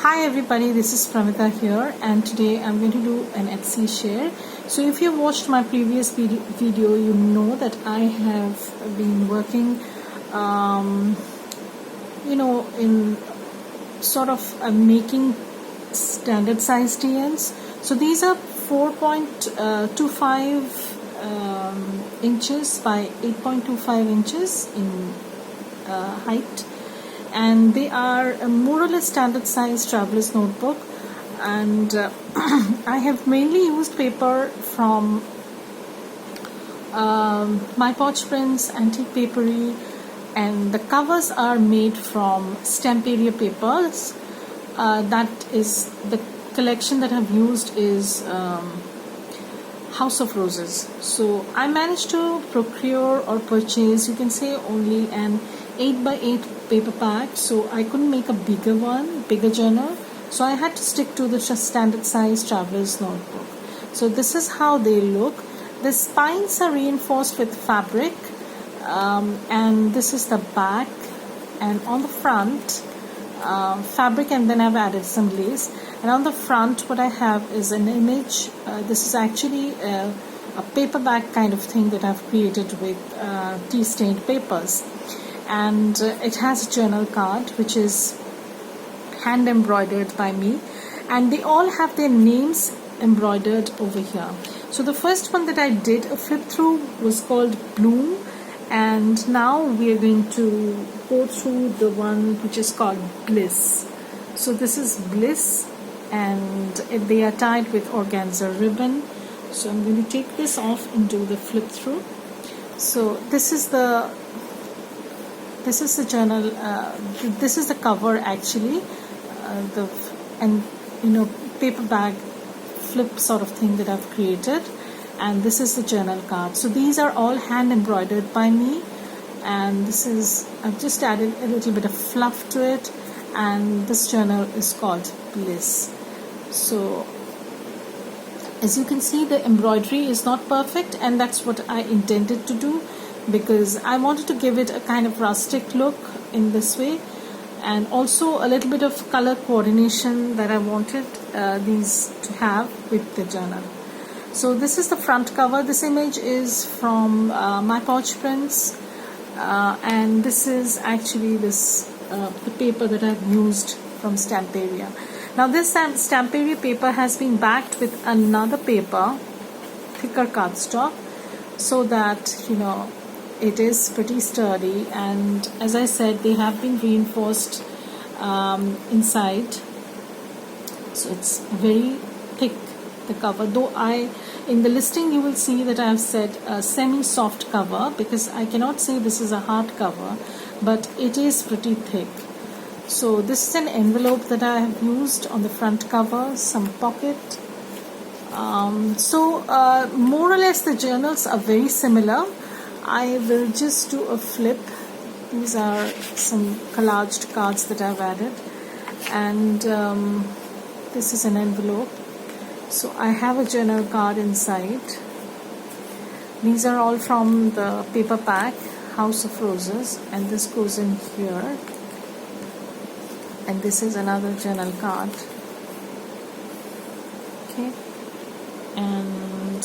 Hi everybody, this is Pramita here, and today I'm going to do an Etsy share. So if you watched my previous video, you know that I have been working in sort of making standard size TNs. So these are 4.25 inches by 8.25 inches in height, and they are a more or less standard size traveler's notebook. And I have mainly used paper from My Pouch Prints, Antique Papery, and the covers are made from Stamperia papers. That is the collection that I've used is House of Roses. So I managed to procure or purchase, you can say, only an 8x8 paper pack, so I couldn't make a bigger journal, so I had to stick to the standard size traveler's notebook. So this is how they look. The spines are reinforced with fabric, and this is the back, and on the front fabric, and then I've added some lace, and on the front what I have is an image. This is actually a paperback kind of thing that I've created with tea stained papers, and it has a journal card which is hand embroidered by me, and they all have their names embroidered over here. So the first one that I did a flip through was called Bloom, and now we are going to go through the one which is called Bliss. So this is Bliss, and they are tied with organza ribbon. So I'm going to take this off and do the flip through. So this is the journal, this is the cover actually, paper bag flip sort of thing that I've created, and this is the journal card. So these are all hand embroidered by me, and I've just added a little bit of fluff to it, and this journal is called Bliss. So as you can see, the embroidery is not perfect, and that's what I intended to do, because I wanted to give it a kind of rustic look in this way, and also a little bit of color coordination that I wanted these to have with the journal. So this is the front cover. This image is from My Pouch Prints, and this is actually the paper that I've used from Stamperia. Now this Stamperia paper has been backed with another paper, thicker cardstock, so that it is pretty sturdy, and as I said, they have been reinforced inside, so it's very thick, the cover, though in the listing you will see that I have said a semi-soft cover, because I cannot say this is a hard cover, but it is pretty thick. So this is an envelope that I have used on the front cover, some pocket. More or less the journals are very similar. I will just do a flip. These are some collaged cards that I've added, and this is an envelope. So I have a journal card inside. These are all from the paper pack House of Roses, and this goes in here, and this is another journal card. Okay, and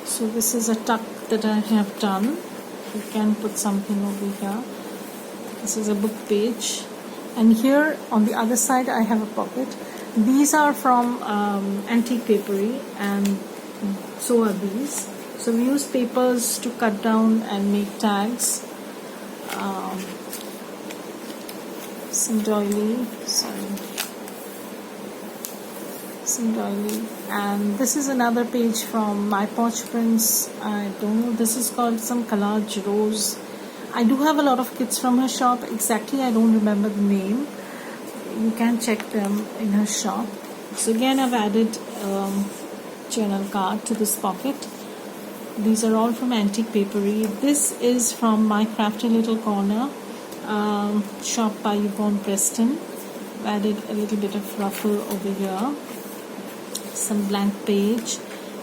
so this is a tuck that I have done. You can put something over here. This is a book page, and here on the other side I have a pocket. These are from Antique Papery, and so are these. So we use papers to cut down and make tags. Some doily, and this is another page from My Pouch Prints. I don't know, this is called some collage rose. I do have a lot of kits from her shop. Exactly, I don't remember the name. You can check them in her shop. So again, I've added journal card to this pocket. These are all from Antique Papery. This is from My Crafty Little Corner, shop by Yvonne Preston. I've added a little bit of ruffle over here, some blank page.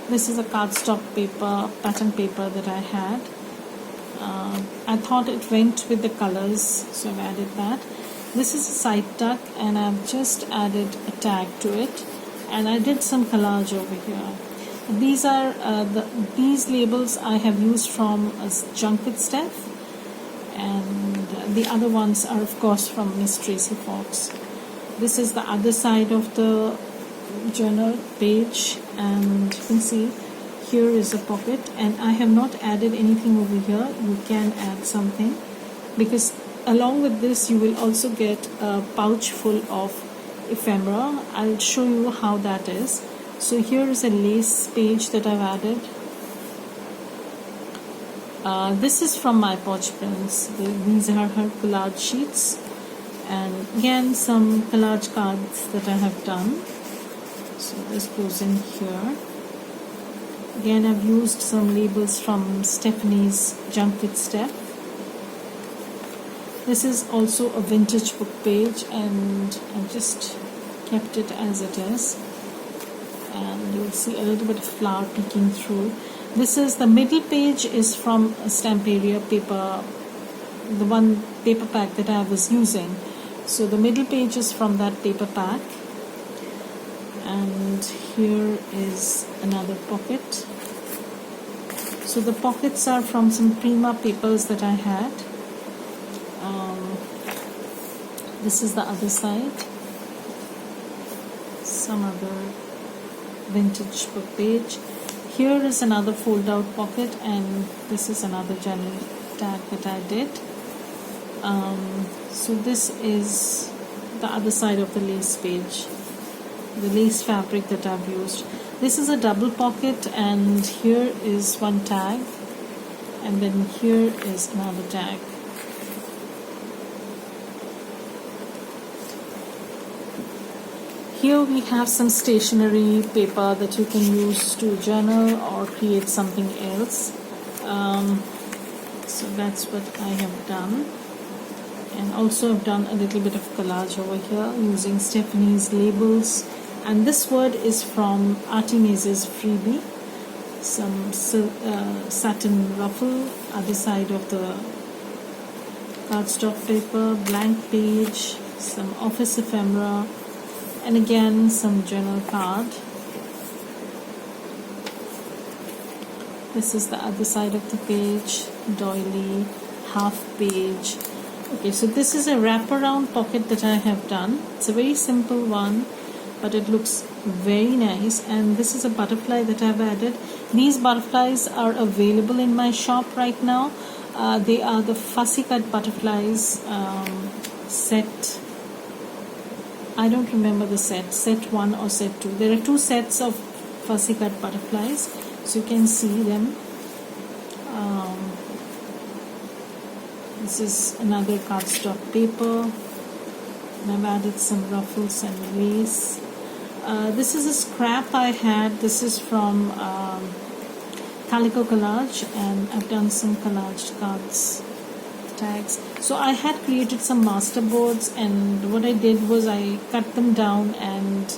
This is a cardstock paper, pattern paper that I had. I thought it went with the colors, so I've added that. This is a side tuck, and I've just added a tag to it, and I did some collage over here. These are these labels I have used from Junk with Steph, and the other ones are of course from Miss Tracy Fox. This is the other side of the journal page, and you can see here is a pocket, and I have not added anything over here. You can add something, because along with this you will also get a pouch full of ephemera. I'll show you how that is. So here is a lace page that I've added. This is from My Pouch Prints. These are her collage sheets, and again some collage cards that I have done. So this goes in here. Again, I've used some labels from Stephanie's Junk with Steph. This is also a vintage book page, and I've just kept it as it is. And you'll see a little bit of flower peeking through. This is the middle page is from a Stamperia paper, the one paper pack that I was using. So the middle page is from that paper pack. And here is another pocket. So the pockets are from some Prima papers that I had. This is the other side. Some other vintage book page. Here is another fold out pocket, and this is another journal tag that I did. So this is the other side of the lace page, the lace fabric that I've used. This is a double pocket, and here is one tag, and then here is another tag. Here we have some stationery paper that you can use to journal or create something else. So that's what I have done. And also I've done a little bit of collage over here using Stephanie's labels. And this word is from Artemise's freebie. Some satin ruffle, other side of the cardstock paper, blank page, some office ephemera, and again some journal card. This is the other side of the page, doily, half page. Okay, so this is a wraparound pocket that I have done. It's a very simple one, but it looks very nice. And this is a butterfly that I've added. These butterflies are available in my shop right now. They are the fussy cut butterflies set. I don't remember the set 1 or set 2. There are 2 sets of fussy cut butterflies, so you can see them. This is another cardstock paper, and I've added some ruffles and lace. This is a scrap I had. This is from Calico Collage, and I've done some collaged cards, tags. So I had created some master boards, and what I did was I cut them down and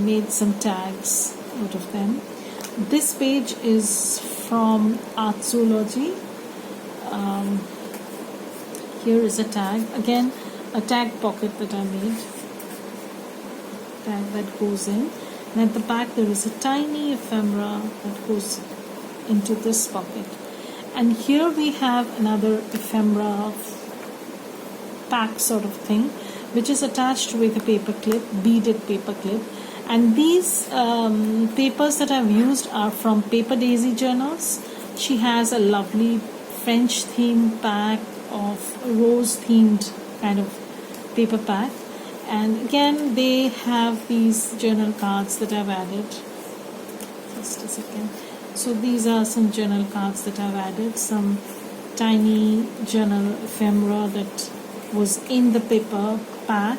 made some tags out of them. This page is from Art Zoology. Here is a tag, again a tag pocket that I made, tag that goes in, and at the back there is a tiny ephemera that goes into this pocket. And here we have another ephemera pack sort of thing, which is attached with a paper clip, beaded paper clip. And these papers that I've used are from Paper Daisy Journals. She has a lovely French themed pack of rose themed kind of paper pack. And again, they have these journal cards that I've added. Just a second. So these are some journal cards that I've added, some tiny journal ephemera that was in the paper pack,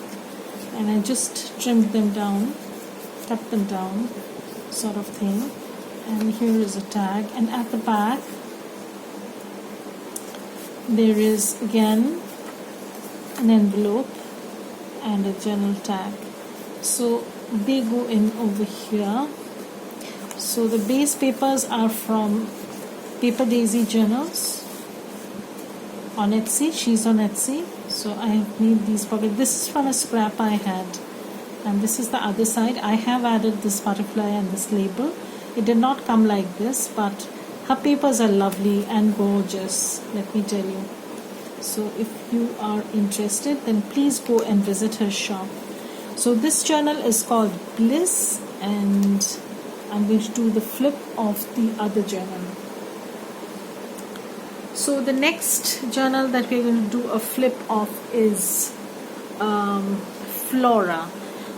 and I just trimmed them down, cut them down sort of thing. And here is a tag, and at the back there is again an envelope and a journal tag. So they go in over here. So the base papers are from Paper Daisy Journals on Etsy. She's on Etsy. So I have made these pockets. This is from a scrap I had, and this is the other side. I have added this butterfly and this label. It did not come like this, but her papers are lovely and gorgeous, let me tell you. So if you are interested, then please go and visit her shop. So this journal is called Bliss, and I'm going to do the flip of the other journal. So the next journal that we're going to do a flip of is Flora.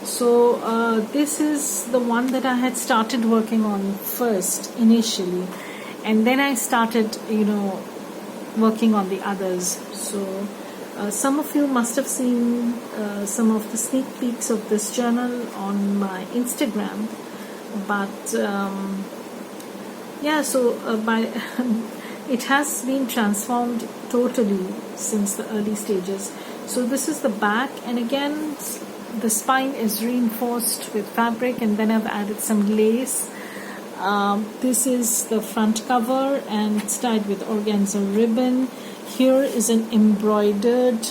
So this is the one that I had started working on first initially, and then I started working on the others. So some of you must have seen some of the sneak peeks of this journal on my Instagram, but yeah, so by it has been transformed totally since the early stages. So this is the back, and again the spine is reinforced with fabric, and then I've added some lace. This is the front cover, and it's tied with organza ribbon. Here is an embroidered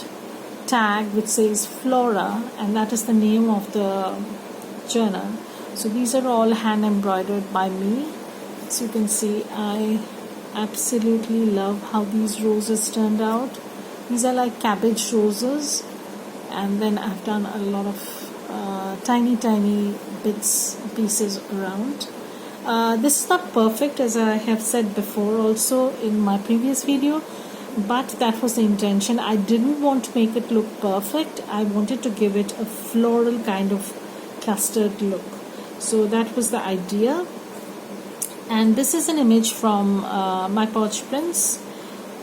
tag which says Flora, and that is the name of the journal. So these are all hand embroidered by me. So you can see I absolutely love how these roses turned out. These are like cabbage roses, and then I've done a lot of tiny pieces around. This is not perfect, as I have said before also in my previous video, but that was the intention. I didn't want to make it look perfect. I wanted to give it a floral kind of clustered look. So that was the idea. And this is an image from my pouch prints.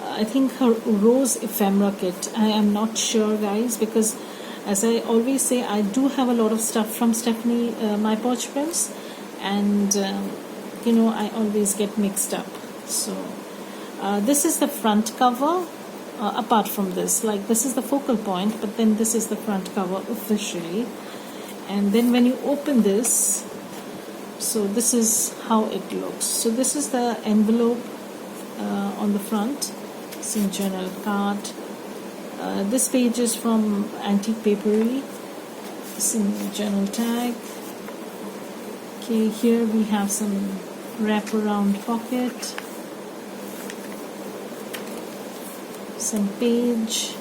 I think her rose ephemera kit. I am not sure, guys, because as I always say, I do have a lot of stuff from Stephanie, my pouch prints, and I always get mixed up. So this is the front cover. Apart from this, like this is the focal point, but then this is the front cover officially. And then when you open this, so this is how it looks. So this is the envelope on the front, some journal card. This page is from Antique Papery, some journal tag. Okay, here we have some wraparound pocket, some page.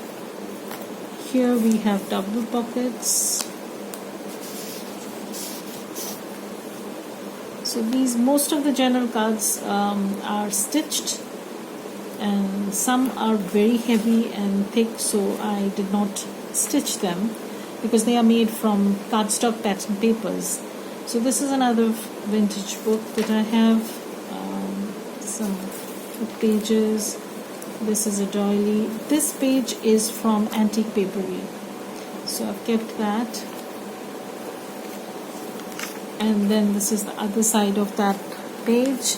Here we have double pockets. So most of the journal cards are stitched, and some are very heavy and thick, so I did not stitch them because they are made from cardstock pattern papers. So this is another vintage book that I have, some pages. This is a doily. This page is from Antique Papery, so I've kept that. And then this is the other side of that page,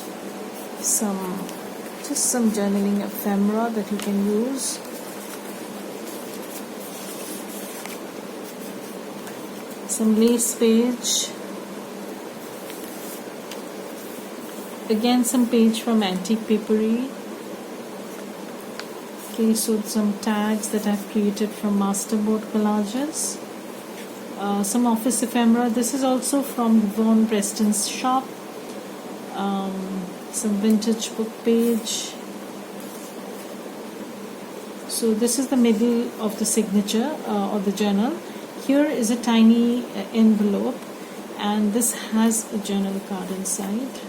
just some journaling ephemera that you can use. Some lace page. Again, some page from Antique Papery. Okay, so some tags that I've created from masterboard collages. Some office ephemera. This is also from Vaughan Preston's shop. Some vintage book page. So this is the middle of the signature or the journal. Here is a tiny envelope, and this has a journal card inside,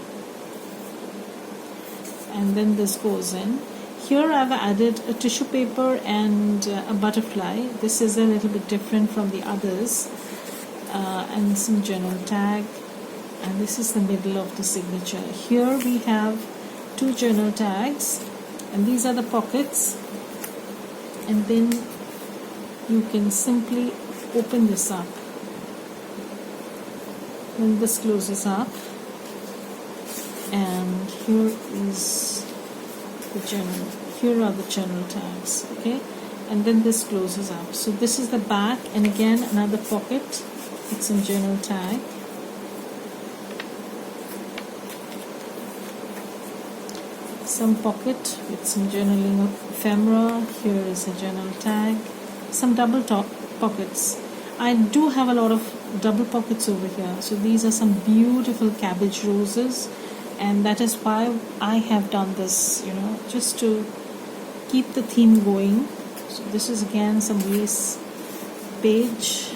and then this goes in. Here I've added a tissue paper and a butterfly. This is a little bit different from the others, and some journal tag, and this is the middle of the signature. Here we have 2 journal tags, and these are the pockets, and then you can simply open this up. Then this closes up, and here is the journal. Here are the journal tags, okay, and then this closes up. So this is the back, and again another pocket with some journal tag. Some pocket with some journaling ephemera. Here is a journal tag. some double top pockets. I do have a lot of double pockets over here. So these are some beautiful cabbage roses, and that is why I have done this, just to keep the theme going. So this is again some lace page,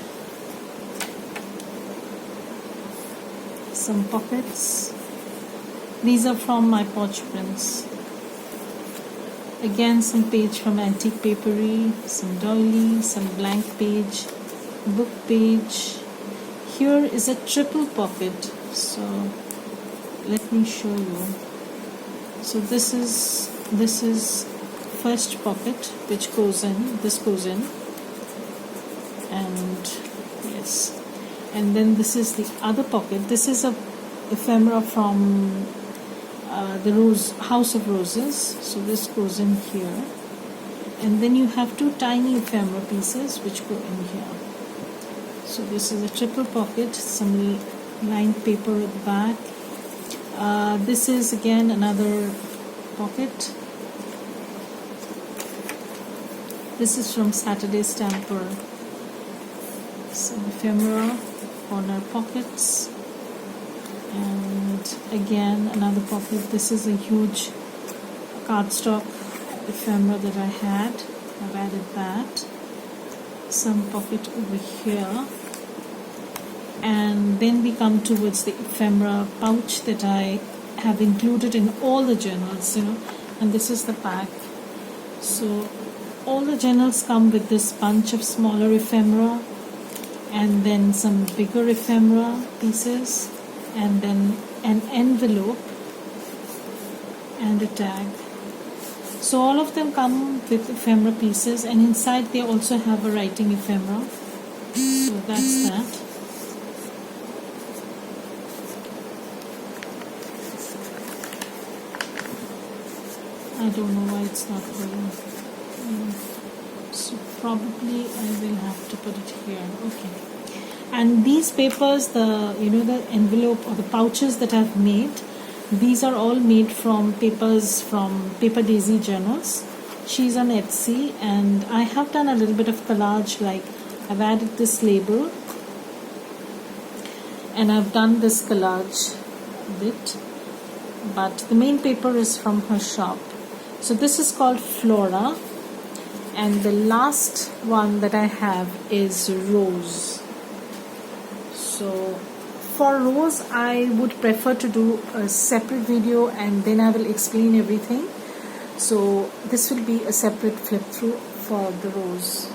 some pockets. These are from my pouch prints. Again some page from Antique Papery, some doily, some blank page, book page. Here is a triple pocket, so let me show you. So this is first pocket which goes in, this goes in, and yes, and then this is the other pocket. This is a ephemera from the House of Roses, so this goes in here, and then you have two tiny ephemera pieces which go in here. So this is a triple pocket, some lined paper at the back. This is again another pocket. This is from Saturday Stamper. Some ephemera, corner pockets, and again another pocket. This is a huge cardstock ephemera that I had. I've added that. Some pocket over here, and then we come towards the ephemera pouch that I have included in all the journals, and this is the pack. So all the journals come with this bunch of smaller ephemera, and then some bigger ephemera pieces, and then an envelope and a tag. So all of them come with ephemera pieces, and inside they also have a writing ephemera. So that's that. I don't know why it's not going. So probably I will have to put it here. Okay. And these papers, the envelope or the pouches that I've made, these are all made from papers from Paper Daisy journals. She's on Etsy, and I have done a little bit of collage, like I've added this label and I've done this collage bit, but the main paper is from her shop. So this is called Flora, and the last one that I have is Rose. So for Rose, I would prefer to do a separate video, and then I will explain everything. So this will be a separate flip through for the Rose.